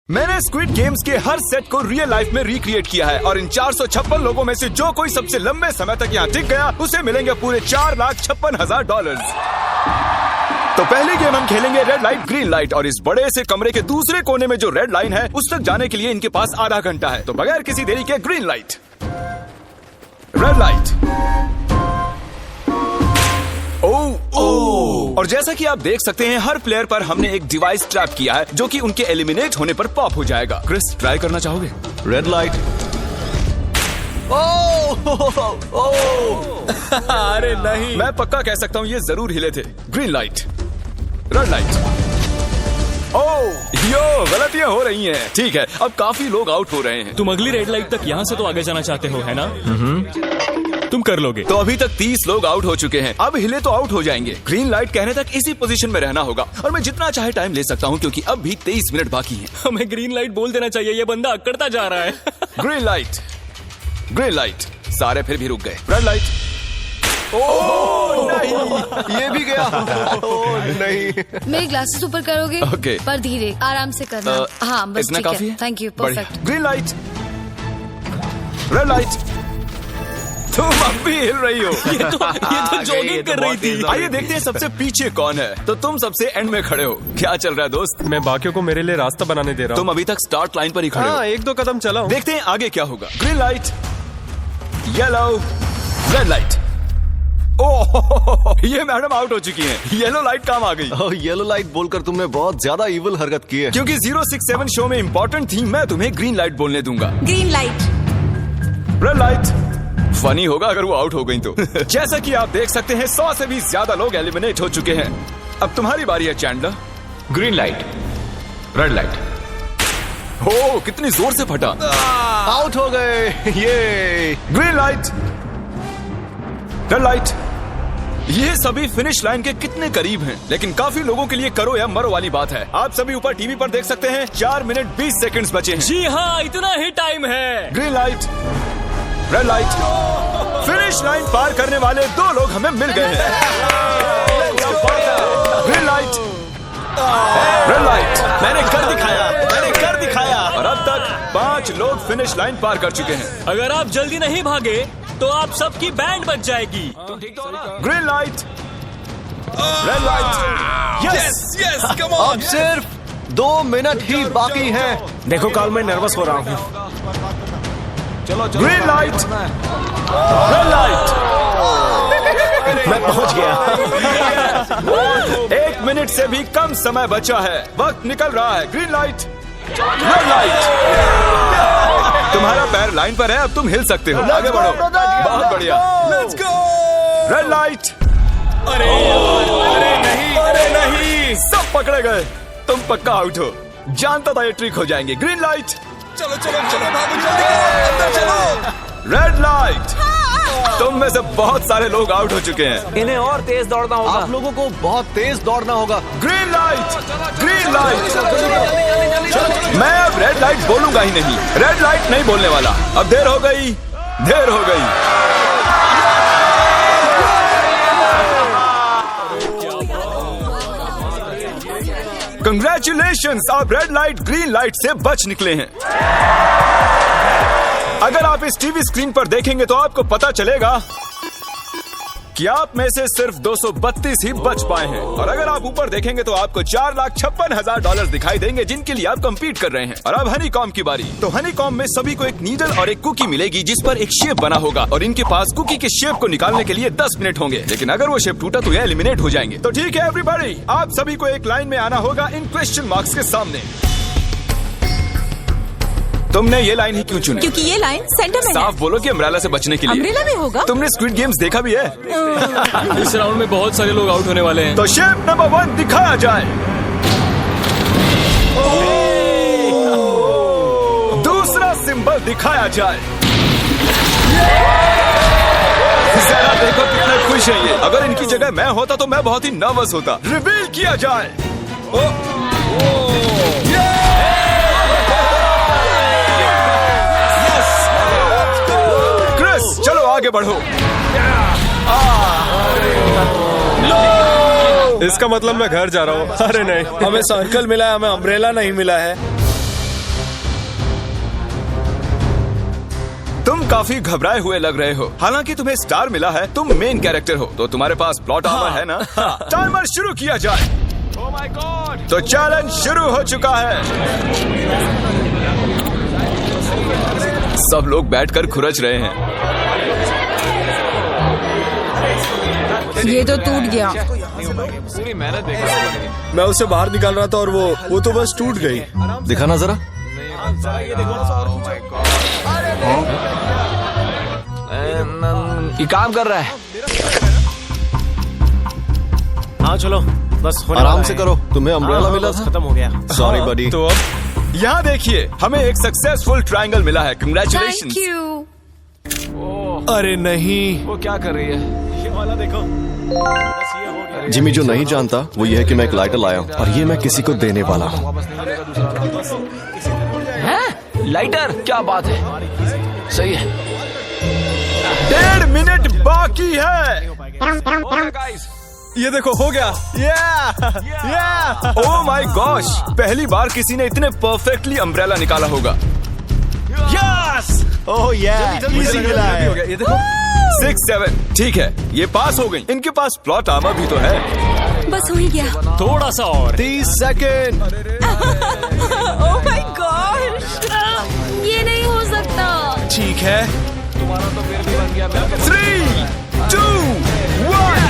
मैंने squid games के हर set को रियल लाइफ में रिक्रिएट किया है और इन 456 लोगों में से जो कोई सबसे लंबे समय तक यहाँ टिक गया उसे मिलेंगे पूरे $4,56,000। तो पहली गेम हम खेलेंगे रेड लाइट ग्रीन लाइट और इस बड़े से कमरे के दूसरे कोने में जो रेड लाइन है उस तक जाने के लिए इनके पास आधा घंटा है। तो बगैर किसी देरी के ग्रीन लाइट, रेड लाइट। और जैसा कि आप देख सकते हैं हर प्लेयर पर हमने एक डिवाइस ट्रैप किया है जो कि उनके एलिमिनेट होने पर पॉप हो जाएगा। क्रिस, ट्राई करना चाहोगे? Red light. अरे नहीं, मैं पक्का कह सकता हूँ ये जरूर हिले थे। Green light, red light. Yo, गलतियां हो रही हैं। ठीक है, अब काफी लोग आउट हो रहे हैं। तुम अगली रेड लाइट तक यहाँ से तो आगे जाना चाहते हो, है ना? तुम कर लोगे। तो अभी तक 30 लोग आउट हो चुके हैं। अब हिले तो आउट हो जाएंगे। ग्रीन लाइट कहने तक इसी पोजीशन में रहना होगा और मैं जितना चाहे टाइम ले सकता हूँ क्योंकि अब भी 23 मिनट बाकी हैं। हमें ग्रीन लाइट बोल देना चाहिए, ये बंदा अकड़ता जा रहा है। Green light, green light. सारे फिर भी रुक गए। Red light. नहीं, ये भी गया। नहीं, मेरे ग्लासेस ऊपर करोगे? ओके। पर धीरे, आराम से करना। हाँ, बस इतना ठीक काफी है। Thank you, perfect. Green light, red light. तुम अब भी हिल रही हो। ये तो जॉगिंग कर रही थी। आइए देखते हैं सबसे पीछे कौन है। तो तुम सबसे एंड में खड़े हो। क्या चल रहा है दोस्त? मैं बाकियों को मेरे लिए रास्ता बनाने दे रहा तुम अभी तक स्टार्ट लाइन पर ही खड़े हो। हाँ, 1-2 कदम चला हूं। देखते हैं आगे क्या होगा। Green light, yellow, red light. Oh, ये मैडम आउट हो चुकी हैं। येलो लाइट काम आ गई। येलो लाइट बोलकर तुमने बहुत ज्यादा इविल हरकत की है। क्योंकि 067 शो में इम्पोर्टेंट थी, मैं तुम्हें ग्रीन लाइट बोलने दूंगा। Green light, red light. Funny होगा अगर वो आउट हो गई तो। जैसा कि आप देख सकते हैं 100 से भी ज्यादा लोग एलिमिनेट हो चुके हैं। अब तुम्हारी बारी है Chandler. Green light, red light. हो, कितनी जोर से फटा। आउट हो गए। ये ग्रीन लाइट, रेड लाइट। ये सभी फिनिश लाइन के कितने करीब हैं, लेकिन काफी लोगों के लिए करो या मरो वाली बात है। आप सभी ऊपर टीवी पर देख सकते हैं 4 मिनट 20 सेकंड्स बचे हैं। जी हाँ, इतना ही टाइम है। Green light, red light. Finish line पार करने वाले 2 लोग हमें मिल गए हैं। Green light, red light. मैंने कर दिखाया, मैंने कर दिखाया। और अब तक 5 लोग फिनिश लाइन पार कर चुके हैं। अगर आप जल्दी नहीं भागे तो आप सबकी बैंड बच जाएगी। Green light, red light. Yes yes, come on. अब सिर्फ 2 मिनट ही बाकी हैं। देखो काल, मैं नर्वस हो रहा हूँ। Green light, red light. मैं पहुंच गया। 1 मिनट से भी कम समय बचा है। वक्त निकल रहा है। Green light, red light. तुम्हारा पैर लाइन पर है, अब तुम हिल सकते हो। आगे बढ़ो। बहुत बढ़िया। Let's go. Red light. अरे नहीं, अरे नहीं। सब पकड़े गए। तुम पक्का आउट हो। जानता था ये ट्रिक हो जाएंगे। Green light. चलो चलो चलो, भागो जल्दी, अंदर चलो। Red light. तुम में से बहुत सारे लोग आउट हो चुके हैं। इन्हें और तेज दौड़ना होगा। आप लोगों को बहुत तेज दौड़ना होगा। Green light, green light. मैं अब रेड लाइट बोलूंगा ही नहीं। रेड लाइट नहीं बोलने वाला। अब देर हो गई, देर हो गई। कंग्रेचुलेशंस, आप रेड लाइट ग्रीन लाइट से बच निकले हैं। अगर आप इस टीवी स्क्रीन पर देखेंगे तो आपको पता चलेगा कि आप में से सिर्फ 232 ही बच पाए हैं। और अगर आप ऊपर देखेंगे तो आपको $4,56,000 दिखाई देंगे जिनके लिए आप कंपीट कर रहे हैं। और अब हनी कॉम की बारी। तो हनी कॉम में सभी को एक नीडल और एक कुकी मिलेगी जिस पर एक शेप बना होगा और इनके पास कुकी के शेप को निकालने के लिए 10 मिनट होंगे। लेकिन अगर वो शेप टूटा तो ये एलिमिनेट हो जाएंगे। तो ठीक है एवरीबॉडी, आप सभी को एक लाइन में आना होगा इन क्वेश्चन मार्क्स के सामने। तुमने ये लाइन ही क्यों चुनी? क्योंकि ये लाइन सेंटर में है। साफ बोलो कि अम्ब्रेला से बचने के लिए। अम्ब्रेला भी होगा? तुमने स्क्विड गेम्स देखा भी है? इस राउंड में बहुत सारे लोग आउट होने वाले हैं। तो शेप नंबर 1 दिखाया जाए। दूसरा सिंबल दिखाया जाए। जरा देखो कितने खुश है ये। अगर इनकी जगह मैं होता तो मैं बहुत ही नर्वस होता। रिवील किया जाए। चलो आगे बढ़ो। इसका मतलब मैं घर जा रहा हूँ। अरे नहीं, हमें सर्कल मिला है, हमें अम्ब्रेला नहीं मिला है। तुम काफी घबराए हुए लग रहे हो। हालांकि तुम्हें स्टार मिला है, तुम मेन कैरेक्टर हो, तो तुम्हारे पास प्लॉट आर्मर है ना? टाइमर शुरू किया जाए। Oh my God! तो चैलेंज शुरू हो चुका है। सब लोग बैठकर खुरच रहे हैं। ये तो टूट गया। मैं उसे बाहर निकाल रहा था और वो तो बस टूट गई। दिखाना जरा। ये काम कर रहा है। हाँ चलो, बस होने आराम वाला से है। करो, तुम्हें अम्ब्रेला मिला बस था। खत्म हो गया। सॉरी बडी। तो अब यहाँ देखिए, हमें एक सक्सेसफुल ट्रायंगल मिला है। Thank congratulations. यू। अरे नहीं, वो क्या कर रही है? ये वाला देखो, बस ये हो गया। जिमी जो नहीं जानता वो ये है कि मैं एक लाइटर लाया हूँ और ये मैं किसी को देने वाला हूँ। लाइटर? क्या बात है, सही है। 1.5 मिनट बाकी है। ये देखो, हो गया। Oh my gosh! पहली बार किसी ने इतने परफेक्टली अम्ब्रेला निकाला होगा। ओह इजी मिला है। ये देखो, 6-7 ठीक है, ये पास हो गई। इनके पास प्लॉट आर्मर भी तो है। बस हो ही गया। थोड़ा सा और। 30 सेकेंड। Oh my gosh! ये नहीं हो सकता। ठीक है। तुम्हारा तो फिर भी बन गया। 3, 2, 1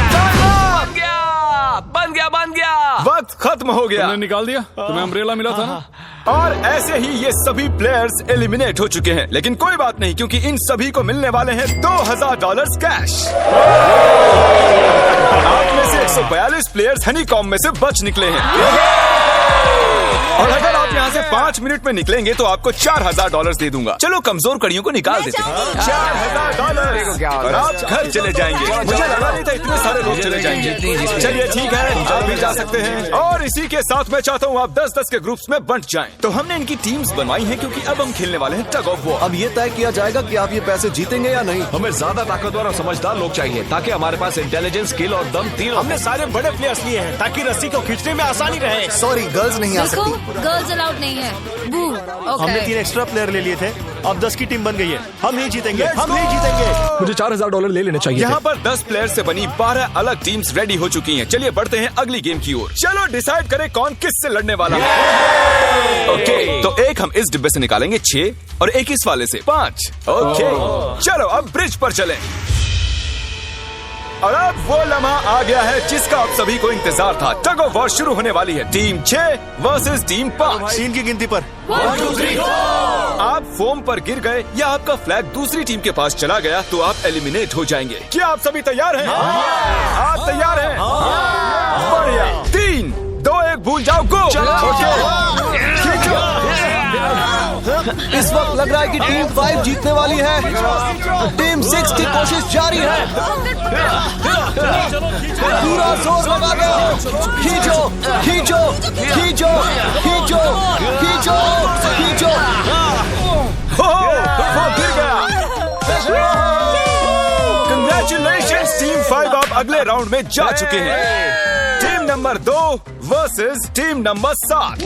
बन गया। वक्त खत्म हो गया। तुमने निकाल दिया? तुम्हें अम्ब्रेला मिला था ना? और ऐसे ही ये सभी प्लेयर्स एलिमिनेट हो चुके हैं। लेकिन कोई बात नहीं, क्योंकि इन सभी को मिलने वाले हैं $2000 कैश। आप में से 142 प्लेयर्स हनीकॉम्ब में से बच निकले हैं। और अगर आप यहाँ से 5 मिनट में निकलेंगे तो आपको $4000 दे दूंगा। चलो कमजोर कड़ियों को निकाल देते हैं। $4000 और आप घर चले जाएंगे। मुझे लगा नहीं था इतने सारे लोग चले जाएंगे। चलिए ठीक है, आप भी जा सकते हैं। और इसी के साथ मैं चाहता हूँ आप 10-10 के ग्रुप्स में बंट जाएं। तो हमने इनकी टीम्स बनवाई हैं क्योंकि अब हम खेलने वाले हैं टग ऑफ वॉर। अब ये तय किया जाएगा कि आप ये पैसे जीतेंगे या नहीं। हमें ज्यादा ताकतवर और समझदार लोग चाहिए ताकि हमारे पास इंटेलिजेंस, स्किल और दम तीनों। हमने सारे बड़े प्लेयर्स लिए हैं ताकि रस्सी को खींचने में आसानी रहे। सॉरी, गर्ल्स नहीं आ देखो, सकती। गर्ल्स अलाउड नहीं है। बू। हमने ओके। 3 एक्स्ट्रा प्लेयर ले लिए थे, अब 10 की टीम बन गई है। हम ही जीतेंगे, हम ही जीतेंगे। मुझे $4000 ले लेने चाहिए। यहाँ पर 10 प्लेयर से बनी 12 अलग टीम्स रेडी हो चुकी हैं। चलिए बढ़ते हैं अगली गेम की ओर। चलो डिसाइड करें कौन किस से लड़ने वाला है। ओके, तो एक हम इस डिब्बे से निकालेंगे 6 और एक इस वाले से 5। ओके, चलो अब ब्रिज पर चलें। और अब वो लम्हा आ गया है जिसका आप सभी को इंतजार था। टग ऑफ वॉर शुरू होने वाली है। Team 6 versus team 5। 3 की गिनती पर 1, 2, 3 आप फोम पर गिर गए या आपका फ्लैग दूसरी टीम के पास चला गया तो आप एलिमिनेट हो जाएंगे। क्या आप सभी तैयार हैं? आप तैयार हैं? बढ़िया। 3, 2, 1 भूल जाओ, गो। इस वक्त लग रहा है कि टीम 5 जीतने वाली है। टीम 6 की कोशिश जारी है। पूरा जोर लगा दो। खींचो, खींचो, खींचो, खींचो, खींचो, खींचो। वो गिर गया। कंग्रेचुलेशंस टीम 5, आप अगले राउंड में जा चुके हैं। Team number 2 versus team number 7।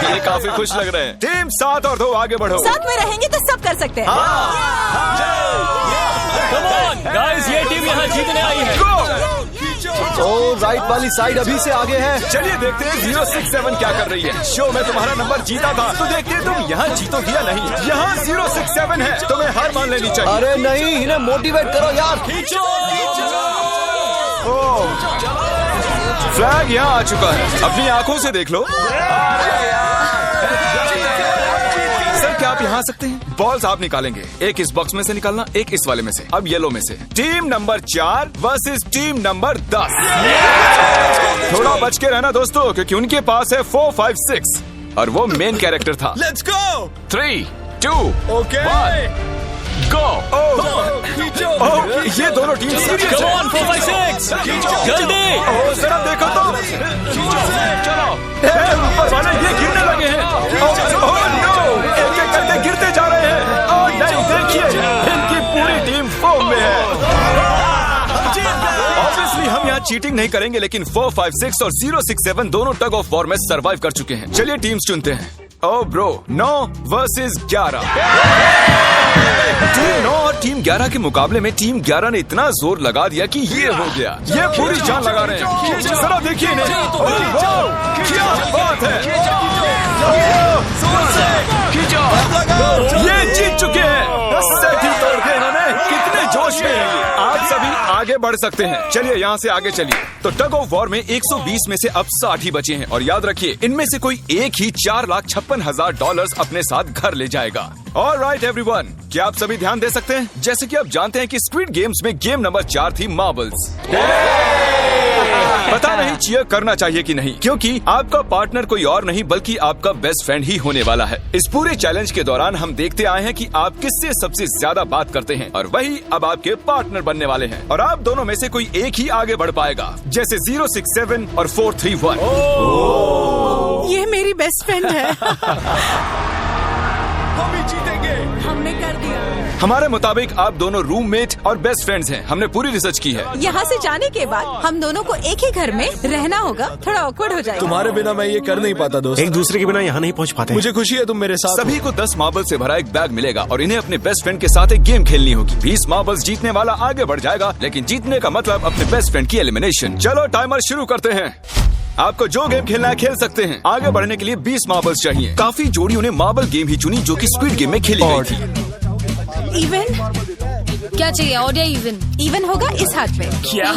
ये काफी खुश लग रहे हैं। टीम 7 और 2 आगे बढ़ो। साथ में रहेंगे तो सब कर सकते हैं। Come on, guys, ये टीम यहाँ जीतने आई है। ओ, राइट वाली साइड अभी से आगे है। चलिए देखते हैं 067 क्या कर रही है। शो में तुम्हारा नंबर जीता था तो देखते हैं तुम यहाँ जीतोगी या नहीं। यहाँ 067 है, तुम्हें हार मान लेनी चाहिए। अरे नहीं, इन्हें मोटिवेट करो यार। फ्लैग यहाँ आ चुका है, अपनी आंखों से देख लो। सर क्या आप यहाँ आ सकते हैं? बॉल्स आप निकालेंगे, एक इस बॉक्स में से निकालना, एक इस वाले में से। अब येलो में से। Team number 4 versus team number 10। थोड़ा बच के रहना दोस्तों, क्योंकि उनके पास है 4, 5, 6 और वो मेन कैरेक्टर था। Let's go. 3, 2, ओके, 1 गो। ये दोनों टीम सीरियस Come है। on, 4, 5, 6 जल्दी। जरा देखो तो। चलो ऊपर वाले ये गिरने लगे हैं। एक एक करके गिरते जा रहे हैं। और नहीं, देखिए इनकी पूरी टीम फॉर्म में है। ऑब्वियसली हम यहाँ चीटिंग नहीं करेंगे, लेकिन 4, 5, 6 और 067 दोनों टग ऑफ वॉर में सरवाइव कर चुके हैं। चलिए टीम्स चुनते हैं। ओ ब्रो, 9 वर्सेस 11। टीम 9 और टीम 11 के मुकाबले में टीम 11 ने इतना जोर लगा दिया कि ये हो गया। ये पूरी जान लगा रहे हैं। जरा देखिए इन्हें। ओह, वाह, क्या बात है। ये जीत चुके हैं। सेट ही तोड़ के इन्होंने। कितने जोश में हैं। आप सभी आगे बढ़ सकते हैं। चलिए यहाँ से आगे चलिए। तो टग ऑफ वॉर में 120 में से अब 60 ही बचे हैं और याद रखिए इनमें से कोई एक ही $4,56,000 अपने साथ घर ले जाएगा। ऑलराइट एवरीवन, क्या आप सभी ध्यान दे सकते हैं? जैसे कि आप जानते हैं कि स्क्विड गेम्स में गेम नंबर 4 थी मार्बल्स। पता नहीं चीयर करना चाहिए कि नहीं, क्योंकि आपका पार्टनर कोई और नहीं बल्कि आपका बेस्ट फ्रेंड ही होने वाला है। इस पूरे चैलेंज के दौरान हम देखते आए हैं कि आप किससे सबसे ज्यादा बात करते हैं और वही अब आपके पार्टनर बनने वाले हैं और आप दोनों में से कोई एक ही आगे बढ़ पाएगा, जैसे 067 और 431। ये मेरी बेस्ट फ्रेंड है। हम ही जीतेंगे। हमने कर दिया। हमारे मुताबिक आप दोनों रूममेट और बेस्ट फ्रेंड्स हैं। हमने पूरी रिसर्च की है। यहाँ से जाने के बाद हम दोनों को एक ही घर में रहना होगा। थोड़ा ऑकवर्ड हो जाएगा। तुम्हारे बिना मैं ये कर नहीं पाता दोस्त। एक दूसरे के बिना यहाँ नहीं पहुँच पाते। मुझे खुशी है तुम मेरे साथ। सभी को 10 मार्बल से भरा एक बैग मिलेगा और इन्हें अपने बेस्ट फ्रेंड के साथ एक गेम खेलनी होगी। 20 मार्बल्स जीतने वाला आगे बढ़ जाएगा, लेकिन जीतने का मतलब अपने बेस्ट फ्रेंड की एलिमिनेशन। चलो टाइमर शुरू करते हैं। आपको जो गेम खेलना है खेल सकते हैं। आगे बढ़ने के लिए 20 मार्बल्स चाहिए। काफी जोड़ियों ने मार्बल गेम ही चुनी जो कि स्क्विड गेम में खेली गई थी। इवन क्या चाहिए? ऑड या इवन? इवन होगा इस हाथ पे। क्या?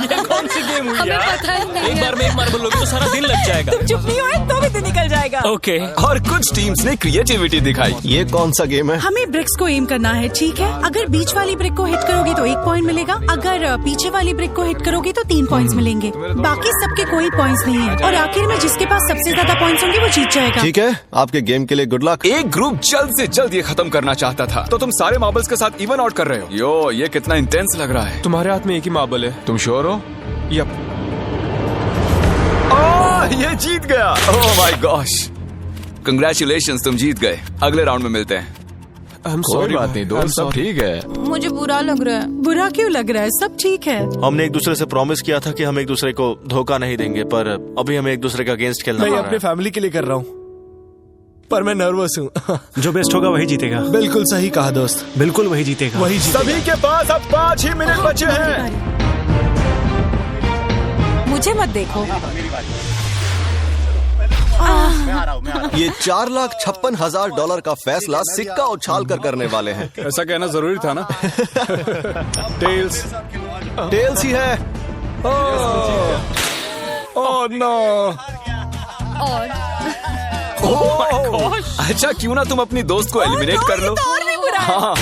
ये कौन सी गेम हुई हमें यार? पता ही नहीं एक है। बार में एक मार्बल लोगे तो सारा दिन लग जाएगा। तुम चुप नहीं हो तो भी दिन निकल जाएगा। ओके। और कुछ टीम्स ने क्रिएटिविटी दिखाई। ये कौन सा गेम है? हमें ब्रिक्स को एम करना है, ठीक है? अगर बीच वाली ब्रिक को हिट करोगे तो 1 पॉइंट मिलेगा। अगर पीछे वाली ब्रिक को हिट करोगे तो 3 पॉइंट्स मिलेंगे। बाकी सबके कोई पॉइंट्स नहीं है और आखिर में जिसके पास सबसे ज्यादा पॉइंट्स होंगे वो जीत जाएगा। ठीक है, आपके गेम के लिए गुड लक। एक ग्रुप जल्द से जल्द ये खत्म करना चाहता था, तो तुम सारे मार्बल्स के साथ इवन आउट कर रहे हो। यो, ये कितना इंटेंस लग रहा है। तुम्हारे हाथ में एक ही मार्बल है। तुम श्योर हो? यप। ये जीत गया। ओह माय गॉश, कंग्रेचुलेशंस, तुम जीत गए। अगले राउंड में मिलते हैं। कोई बात नहीं दोस्त, सब ठीक है। मुझे बुरा लग रहा है। बुरा क्यों लग रहा है? सब ठीक है। हमने एक दूसरे से प्रॉमिस किया था कि हम एक दूसरे को धोखा नहीं देंगे, पर अभी हमें एक दूसरे का अगेंस्ट खेलना मैं पड़ ये रहा अपने है। फैमिली के लिए कर रहा हूँ, पर मैं नर्वस हूँ। जो बेस्ट होगा वही जीतेगा। बिल्कुल सही कहा दोस्त, बिल्कुल वही जीतेगा। वही जीतेगा। सभी के पास अब 5 ही मिनट बचे हैं। मुझे मत देखो। ये $4,56,000 का फैसला सिक्का उछाल कर करने वाले हैं। ऐसा कहना जरूरी था ना। टेल्स। टेल्स ही है। Oh no. और अच्छा, क्यों ना तुम अपनी दोस्त को एलिमिनेट कर लो। और भी बुरा है। हाँ।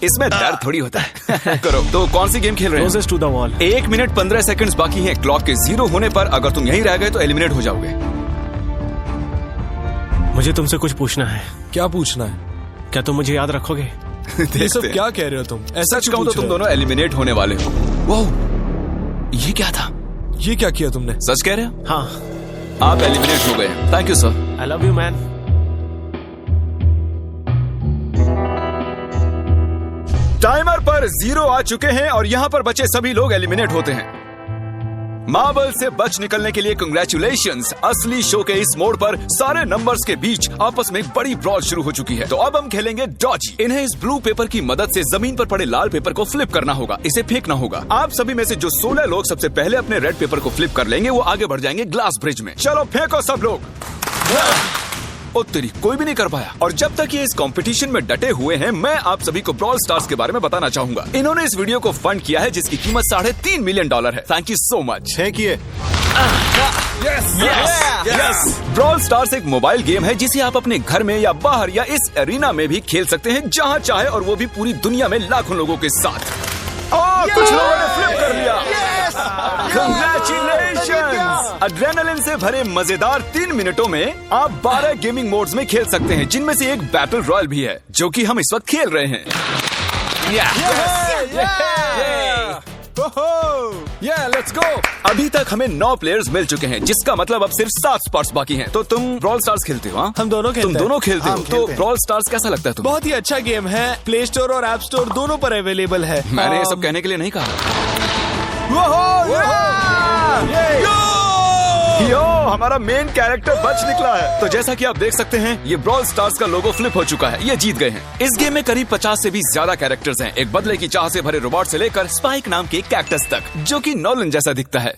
इसमें दर्द थोड़ी होता है। करो। तो कौन सी गेम खेल रहे हैं? To the wall. 1 minute 15 seconds बाकी हैं। क्लॉक के 0 होने पर अगर तुम यहीं रह गए तो एलिमिनेट हो जाओगे। मुझे तुमसे कुछ पूछना है। क्या पूछना है? क्या तुम मुझे याद रखोगे? ये सब क्या कह रहे हो तुम? ऐसा सच कहूं तो तुम दोनों एलिमिनेट होने वाले हो। वाह, ये क्या था? ये क्या किया तुमने? सच कह रहे हो? हाँ। आप एलिमिनेट हो गए। Thank you sir. I love you man. Timer पर 0 आ चुके हैं और यहाँ पर बचे सभी लोग एलिमिनेट होते हैं। मार्बल से बच निकलने के लिए कंग्रेचुलेशंस। असली शो के इस मोड़ पर सारे नंबर्स के बीच आपस में एक बड़ी ब्रॉल शुरू हो चुकी है। तो अब हम खेलेंगे डॉजी। इन्हें इस ब्लू पेपर की मदद से जमीन पर पड़े लाल पेपर को फ्लिप करना होगा। इसे फेंकना होगा। आप सभी में से जो 16 लोग सबसे पहले अपने रेड पेपर को फ्लिप कर लेंगे वो आगे बढ़ जाएंगे ग्लास ब्रिज में। चलो फेंको सब लोग। ओ तेरी, कोई भी नहीं कर पाया। और जब तक ये इस कंपटीशन में डटे हुए हैं, मैं आप सभी को ब्रॉल स्टार्स के बारे में बताना चाहूंगा। इन्होंने इस वीडियो को फंड किया है जिसकी कीमत $3.5 मिलियन है। Thank you so much. फेंकिए। यस। ब्रॉल स्टार्स एक मोबाइल गेम है जिसे आप अपने घर में या बाहर या इस एरिना में भी खेल सकते हैं, जहां चाहे, और वो भी पूरी दुनिया में लाखों लोगों के साथ। कुछ लोगों ने फ्लिप कर लिया। Congratulations! एड्रेनलिन से भरे मजेदार 3 मिनटों में आप 12 गेमिंग मोड्स में खेल सकते हैं, जिनमें से एक बैटल रॉयल भी है, जो कि हम इस वक्त खेल रहे हैं। Let's go. अभी तक हमें 9 प्लेयर्स मिल चुके हैं, जिसका मतलब अब सिर्फ 7 स्पॉट्स बाकी हैं। तो तुम ब्रॉल स्टार्स खेलते हो? हाँ, हम दोनों खेलते तुम हैं। दोनों खेलते हो? हम तो खेलते हैं। ब्रॉल स्टार्स कैसा लगता है तुम्हें? बहुत ही अच्छा गेम है। प्ले स्टोर और ऐप स्टोर दोनों पर अवेलेबल है। मैंने ये सब कहने के लिए नहीं कहा। यो, हमारा मेन कैरेक्टर बच निकला है। तो जैसा कि आप देख सकते हैं, ये ब्रॉल स्टार्स का लोगो फ्लिप हो चुका है। ये जीत गए हैं। इस गेम में करीब 50 से भी ज्यादा कैरेक्टर्स हैं। एक बदले की चाह से भरे रोबोट से लेकर स्पाइक नाम के कैक्टस तक, जो कि नॉलन जैसा दिखता है।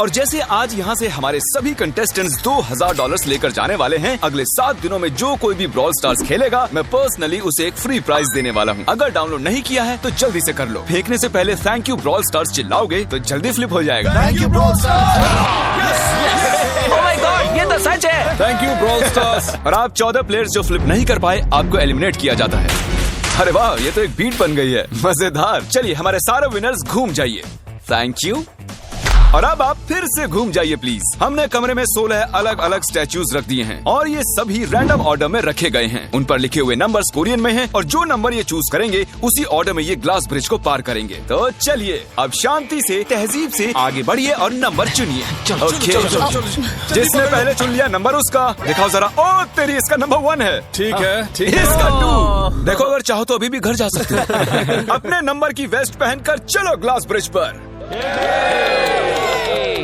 और जैसे आज यहाँ से हमारे सभी कंटेस्टेंट्स $2000 लेकर जाने वाले हैं, अगले 7 दिनों में जो कोई भी ब्रॉल स्टार्स खेलेगा, मैं पर्सनली उसे एक फ्री प्राइज देने वाला हूँ। अगर डाउनलोड नहीं किया है तो जल्दी से कर लो। फेंकने से पहले थैंक यू ब्रॉल स्टार्स चिल्लाओगे तो जल्दी फ्लिप हो जाएगा। Thank you brawl stars. ये तो सच है। Thank you brawl stars. और आप 14 प्लेयर्स जो फ्लिप नहीं कर पाए, आपको एलिमिनेट किया जाता है। अरे वाह, ये तो एक बीट बन गई है, मजेदार। चलिए हमारे सारे विनर्स घूम जाइए। Thank you. और अब आप फिर से घूम जाइए प्लीज। हमने कमरे में 16 अलग अलग स्टैच्यूज रख दिए हैं और ये सभी रैंडम ऑर्डर में रखे गए हैं। उन पर लिखे हुए नंबर्स कोरियन में हैं और जो नंबर ये चूज करेंगे उसी ऑर्डर में ये ग्लास ब्रिज को पार करेंगे। तो चलिए अब शांति से, तहजीब से आगे बढ़िए और नंबर चुनिए। ओके, जिसने पहले चुन लिया नंबर उसका। दिखाओ जरा। ओ तेरी, इसका नंबर 1 है। ठीक है, इसका 2। देखो, अगर चाहो तो अभी भी घर जा सकते हो। अपने नंबर की वेस्ट पहनकर चलो ग्लास ब्रिज पर।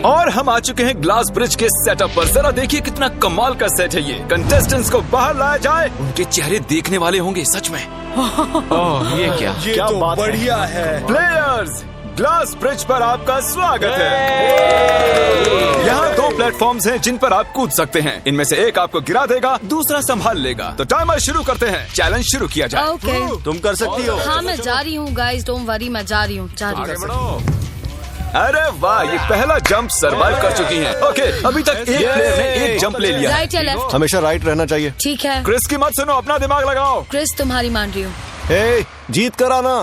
और हम आ चुके हैं ग्लास ब्रिज के सेटअप पर। जरा देखिए कितना कमाल का सेट है ये। कंटेस्टेंट्स को बाहर लाया जाए, उनके चेहरे देखने वाले होंगे सच में। ये क्या? ये तो बढ़िया है। प्लेयर्स, ग्लास ब्रिज पर आपका स्वागत है। यहाँ 2 प्लेटफॉर्म्स हैं जिन पर आप कूद सकते हैं। इनमें से एक आपको गिरा देगा, दूसरा संभाल लेगा। तो टाइमर शुरू करते हैं। चैलेंज शुरू किया जाए। ओके। तुम कर सकती हो। हाँ, मैं जा रही हूँ गाइस, डोंट वरी, मैं जा रही हूँ। अरे वाह, ये पहला जंप सरवाइव कर चुकी हैं। ओके, अभी तक एक प्लेयर ने एक जंप ले लिया। राइट या लेफ्ट? हमेशा राइट रहना चाहिए। ठीक है क्रिस की मत सुनो, अपना दिमाग लगाओ। क्रिस, तुम्हारी मान रही हूँ। हे, जीत कर आना।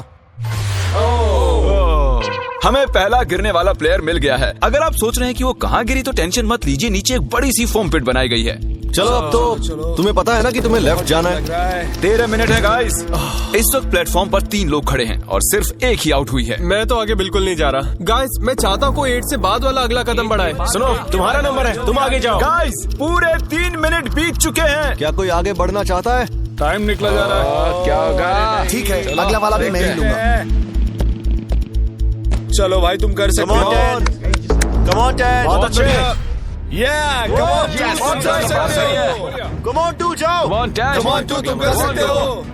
हमें पहला गिरने वाला प्लेयर मिल गया है। अगर आप सोच रहे हैं कि वो कहाँ गिरी तो टेंशन मत लीजिए, नीचे एक बड़ी सी फोम पिट बनाई गई है। चलो अब तो तुम्हें पता है ना कि तुम्हें लेफ्ट जाना है। 13 मिनट है गाइस। इस वक्त प्लेटफॉर्म पर 3 लोग खड़े हैं और सिर्फ एक ही आउट हुई है। मैं तो आगे बिल्कुल नहीं जा रहा। गाइस, मैं चाहता हूँ कोई 8 से बाद वाला अगला कदम बढ़ाए। सुनो, तुम्हारा नंबर है, तुम आगे जाओ। गाइस, पूरे 3 मिनट बीत चुके हैं। क्या कोई आगे बढ़ना चाहता है? टाइम निकला जा रहा है। क्या होगा? ठीक है, अगला वाला भी मैं ही लूंगा। चलो भाई, तुम कर सकते हो। Come on, Dad. बहुत अच्छे। Come on, Come on, 2 जाओ। Come on, Dad. Come on, 2 तुम कर सकते हो।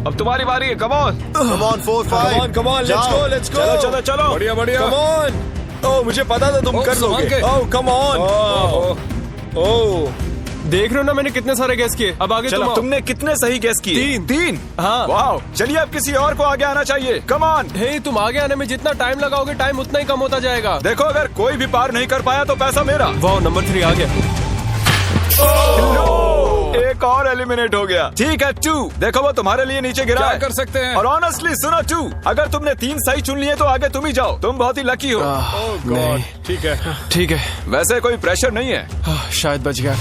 अब तुम्हारी बारी है। Come on. Come on, 4, 5। Come on, let's go, let's go। चलो चलो। बढ़िया बढ़िया। Come on। ओह, मुझे पता था तुम कर संभाल लोगे। के। ओह, come on। ओह, देख रहे हो ना, मैंने कितने सारे गैस किए। अब आगे चलो, तुम आओ। तुमने कितने सही गेस किए? 3। हाँ। वाह, चलिए अब किसी और को आगे आना चाहिए। Come on. हे, तुम आगे आने में जितना टाइम लगाओगे, टाइम उतना ही कम होता जाएगा। देखो, अगर कोई भी पार नहीं कर पाया तो पैसा मेरा। वाह, नंबर 3 आ गया। एक और एलिमिनेट हो गया। ठीक है, 2। देखो, वो तुम्हारे लिए नीचे गिरा है। कर सकते हैं? और ऑनेस्टली सुनो 2, अगर तुमने 3 सही चुन लिए तो आगे तुम ही जाओ। तुम बहुत ही लकी हो। नहीं, ठीक है। ठीक है। वैसे कोई प्रेशर नहीं है। शायद बच गया।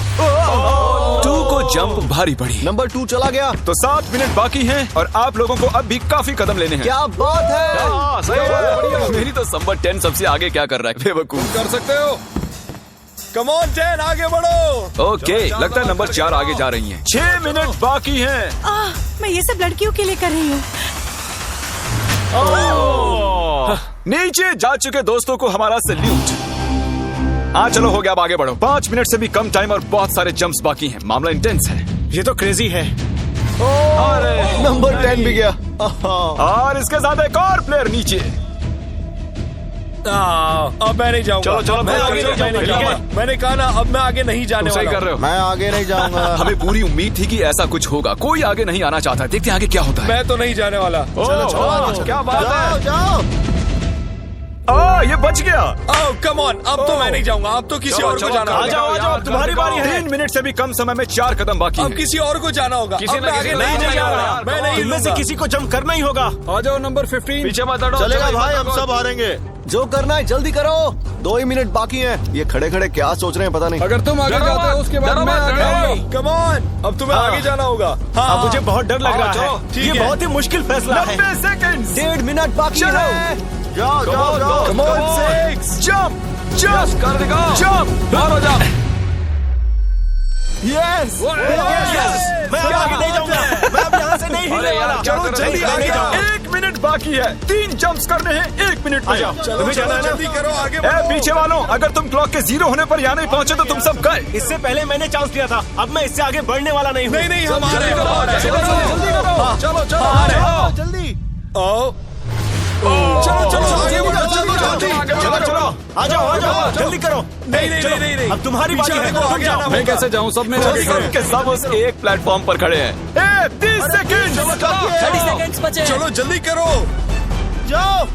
2 को जंप भारी पड़ी। नंबर 2 चला गया। तो 7 मिनट बाकी हैं और आप लोगों को अब भी काफी कदम लेने हैं। क्या बात है। हाँ, सही बात है। मेरी तो नंबर 10 सबसे आगे क्या कर रहा है, बेवकूफ। कर सकते हो। Come on, 10, आगे बढ़ो। ओके, लगता है नंबर 4 आगे जा रही हैं। 6 मिनट बाकी हैं। मैं ये सब लड़कियों के लिए कर रही हूँ। नीचे जा चुके दोस्तों को हमारा सैल्यूट। हाँ चलो, हो गया, अब आगे बढ़ो। 5 मिनट से भी कम टाइम और बहुत सारे जंप्स बाकी हैं। मामला इंटेंस है। ये तो क्रेजी है। नंबर 10 भी गया। और इसके साथ एक और प्लेयर नीचे। अब मैं नहीं जाऊंगा। चलो, मैं आगे नहीं जाऊंगा। मैंने कहा ना, अब मैं आगे नहीं जाने सही वाला। कर रहे हो। मैं आगे नहीं जाऊंगा। हमें पूरी उम्मीद थी कि ऐसा कुछ होगा। कोई आगे नहीं आना चाहता। देखते हैं आगे क्या होता है। मैं तो नहीं जाने वाला। चलो, क्या बात है। जाओ। ये बच गया। ओह, कम ऑन, अब तो मैं नहीं जाऊंगा। अब तो किसी और को जाना आ होगा। जाओ, अब तुम्हारी बारी है। 3 मिनट से भी कम समय में 4 कदम बाकी अब हैं। किसी और को जाना होगा। किसी अब ना मैं किसी आगे को नहीं नहीं जाने जाना वाला। है। मैं नहीं इनमें से लूंगा। किसी को जंप करना ही होगा। आ जाओ, नंबर 15। पीछे मत हटो। चलेगा भाई, हम सब हारेंगे। जो करना है जल्दी करो। 2 ही मिनट बाकी हैं। ये खड़े खड़े क्या सोच रहे हैं पता नहीं। अगर तुम आगे जाते हो उसके बाद मैं आगे आऊंगा। कम ऑन, अब तुम्हें आगे जाना होगा। हाँ, मुझे बहुत डर लग रहा है। ठीक ये है। बहुत ही मुश्किल फैसला है। 90 सेकंड्स। 1.5 मिनट बाकी चलो। है। जाओ जाओ जाओ। Come on, 6 जंप जंप कर देगा। जंप। बाहर हो जा। यस मैं अब आगे नहीं जाऊंगा। मैं अब यहाँ से नहीं हिलने वाला। चलो, जल्दी आगे जाओ। 1 मिनट बाकी है। 3 जंप्स करने हैं। 1 1 मिनट में। चलो जल्दी करो, आगे ए, बढ़ो। पीछे वालों, अगर तुम क्लॉक के 0 होने पर यहाँ नहीं पहुँचे तो तुम सब गए। इससे पहले मैंने चांस लिया था, अब मैं इससे आगे बढ़ने वाला नहीं हूँ। नहीं हम आ रहे हैं, चलो जल्दी आओ चलो आगे बढ़ो, चलो आ जाओ जल्दी करो। नहीं अब तुम्हारी बारी है, तुम जाओ। मैं कैसे जाऊँ? सब में सब के सब उस एक प्लेटफॉर्म पर खड़े हैं। 30 सेकंड। 30 सेकंड्स बचे हैं। चलो जल्दी करो, जाओ।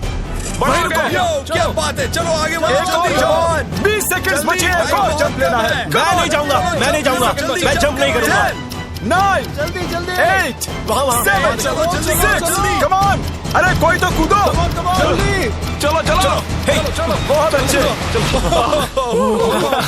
क्या बात है, चलो आगे बढ़ो, एक और जल्दी जंप। 20 सेकंड बचे हैं, एक और जंप लेना है। मैं नहीं जाऊंगा, मैं जंप नहीं करूंगा। 9 जल्दी 8 वहाँ 7 चलो, जल्दी, 6 जल्दी। Come on. अरे कोई तो कूदो। चलो बहुत अच्छे।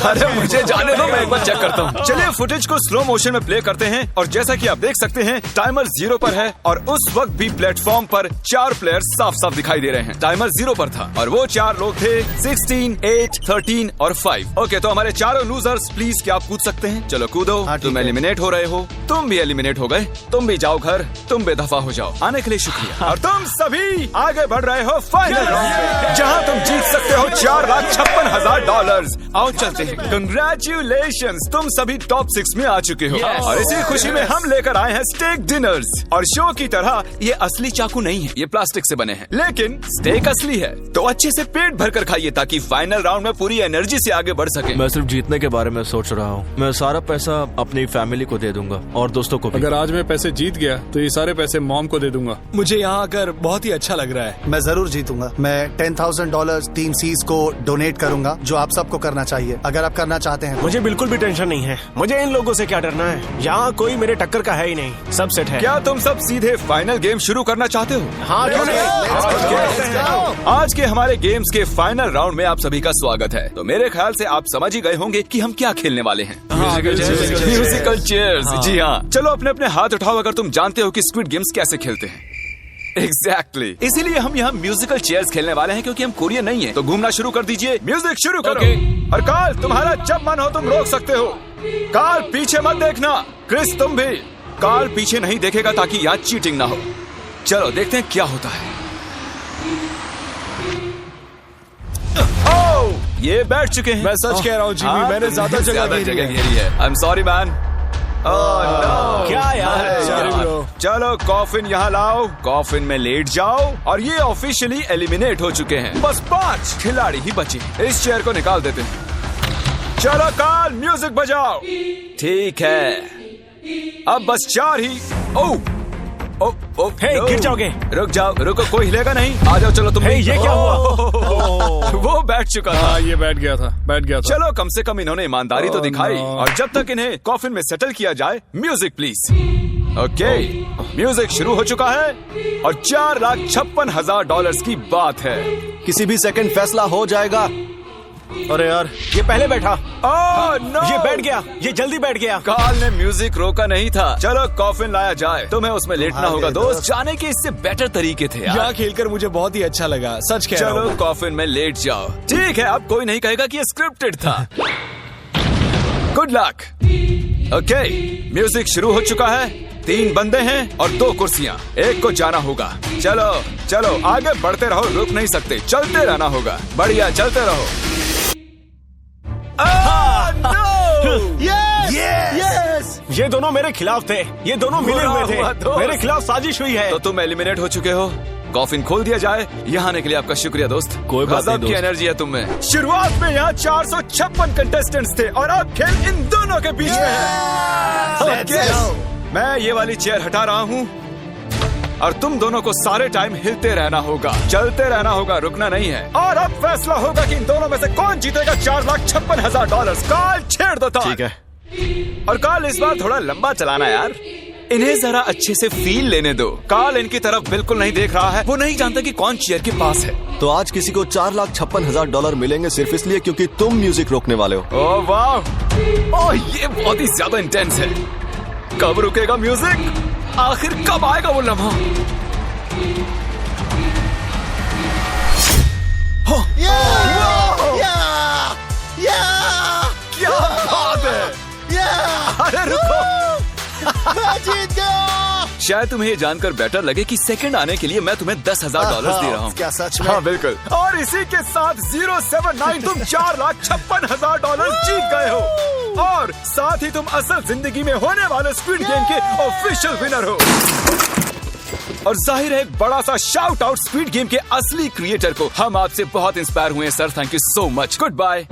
अरे मुझे जाने दो, मैं एक बार चेक करता हूँ। चलिए फुटेज को स्लो मोशन में प्ले करते हैं और जैसा कि आप देख सकते हैं टाइमर 0 पर है और उस वक्त भी प्लेटफॉर्म पर 4 प्लेयर्स साफ साफ दिखाई दे रहे हैं। टाइमर 0 पर था और वो 4 लोग थे 16, 8, 13 और 5। ओके, तो हमारे चारों लूजर्स प्लीज क्या आप कूद सकते हैं? चलो कूदो। तुम एलिमिनेट हो रहे हो, तुम भी एलिमिनेट हो गए, तुम भी जाओ घर, तुम बेदफा हो जाओ। आने के लिए शुक्रिया। और तुम सभी आगे बढ़ रहे हो फाइनल राउंड में, जहाँ तुम जीत सकते हो $4,56,000। आओ चलते हैं। कंग्रेचुलेशंस, तुम सभी टॉप 6 में आ चुके हो। और इसी खुशी में हम लेकर आए हैं स्टेक डिनर्स। और शो की तरह ये असली चाकू नहीं है, ये प्लास्टिक से बने हैं, लेकिन स्टेक असली है। तो अच्छे से पेट भर कर खाइए ताकि फाइनल राउंड में पूरी एनर्जी से आगे बढ़ सके। मैं सिर्फ जीतने के बारे में सोच रहा हूँ। मैं सारा पैसा अपनी फैमिली को दे दूंगा और दोस्तों को भी। अगर आज मैं पैसे जीत गया तो ये सारे पैसे मॉम को दे दूंगा। मुझे यहाँ आकर बहुत ही अच्छा लग रहा है। मैं जरूर जीतूंगा। मैं $10,000 टीम सीज को डोनेट करूंगा, जो आप सबको करना चाहिए अगर आप करना चाहते हैं। मुझे बिल्कुल भी टेंशन नहीं है, मुझे इन लोगों से क्या डरना है। यहाँ कोई मेरे टक्कर का है ही नहीं, सब सेट है। क्या तुम सब सीधे फाइनल गेम शुरू करना चाहते हो? हाँ क्यों नहीं? आज के हमारे गेम्स के फाइनल राउंड में आप सभी का स्वागत है। तो मेरे ख्याल से आप समझ ही गए होंगे कि हम क्या खेलने वाले हैं। Musical chairs. जी हाँ, चलो अपने अपने हाथ उठाओ अगर तुम जानते हो कि स्क्विड गेम्स कैसे खेलते हैं। एग्जैक्टली, इसीलिए हम यहाँ म्यूजिकल चेयर्स खेलने वाले हैं क्योंकि हम कोरियन नहीं है। तो घूमना शुरू कर दीजिए, म्यूजिक शुरू करो। और काल, तुम्हारा जब मन हो तुम रोक सकते हो। काल पीछे मत देखना। क्रिस तुम भी। काल पीछे नहीं देखेगा ताकि यहाँ चीटिंग ना हो। चलो देखते हैं क्या होता है। ओह, ये बैठ चुके हैं। मैं सच कह रहा हूँ जिमी, मैंने ज्यादा जगह घेरी है। I am sorry man. क्या यार? चलो कॉफिन यहाँ लाओ, कॉफिन में लेट जाओ। और ये ऑफिशियली एलिमिनेट हो चुके हैं। बस 5 खिलाड़ी ही बचे। इस चेयर को निकाल देते हैं। चलो काल, म्यूजिक बजाओ। ठीक है, अब बस 4 ही। हे, गिर जाओगे। रुक जाओ, रुको, कोई हिलेगा नहीं। आ जाओ, चलो तुम। हे, ये क्या हुआ? वो बैठ चुका था। ये बैठ गया था। चलो कम से कम इन्होंने ईमानदारी तो दिखाई। और जब तक इन्हें कॉफिन में सेटल किया जाए, म्यूजिक प्लीज। ओके, म्यूजिक शुरू हो चुका है और $4,56,000 की बात है। किसी भी सेकंड फैसला हो जाएगा। अरे यार, ये पहले बैठा। नो, ये बैठ गया, ये जल्दी बैठ गया। काल ने म्यूजिक रोका नहीं था। चलो कॉफिन लाया जाए, तुम्हें उसमें लेटना होगा दोस्त। जाने के इससे बेटर तरीके थे यार। यहाँ खेलकर मुझे बहुत ही अच्छा लगा, सच कह रहा हूँ। चलो कॉफिन में लेट जाओ। ठीक है, अब कोई नहीं कहेगा कि ये स्क्रिप्टेड था। Good luck. ओके, म्यूजिक शुरू हो चुका है। 3 बंदे हैं और 2 कुर्सियां। एक को जाना होगा। चलो चलो आगे बढ़ते रहो, रुक नहीं सकते, चलते रहना होगा। बढ़िया, चलते रहो। यस! ये दोनों मेरे खिलाफ थे, ये दोनों मिले हुए थे। मेरे खिलाफ साजिश हुई है। तो तुम एलिमिनेट हो चुके हो। कॉफिन खोल दिया जाए। यहाँ आने के लिए आपका शुक्रिया दोस्त। कोई बात नहीं गजब की एनर्जी है तुम में। शुरुआत में यहाँ 456 कंटेस्टेंट्स थे और अब खेल इन दोनों के बीच में है। मैं ये वाली चेयर हटा रहा हूँ और तुम दोनों को सारे टाइम हिलते रहना होगा, चलते रहना होगा, रुकना नहीं है। और अब फैसला होगा कि इन दोनों में से कौन जीतेगा $4,56,000। काल छेड़ दो। ठीक है। और काल इस बार थोड़ा लंबा चलाना यार, इन्हें जरा अच्छे से फील लेने दो। काल इनकी तरफ बिल्कुल नहीं देख रहा है, वो नहीं जानता कि कौन चेयर के पास है। तो आज किसी को $4,56,000 मिलेंगे सिर्फ इसलिए क्योंकि तुम म्यूजिक रोकने वाले हो। ओह वाह, ओह ये बहुत ही ज्यादा इंटेंस है। कब रुकेगा म्यूजिक? आखिर कब आएगा वो लम्हा? क्या बात है? अरे रुको, मैं जीत गया। शायद तुम्हें ये जानकर बेटर लगे कि सेकंड आने के लिए मैं तुम्हें $10,000 दे रहा हूँ। क्या सच में? हाँ बिल्कुल। और इसी के साथ 079 तुम $4,56,000 जीत गए हो और साथ ही तुम असल जिंदगी में होने वाले स्क्विड गेम के ऑफिशियल विनर हो। और जाहिर है एक बड़ा सा शाउट आउट स्क्विड गेम के असली क्रिएटर को। हम आपसे बहुत इंस्पायर हुए हैं sir, thank you so much. Good bye.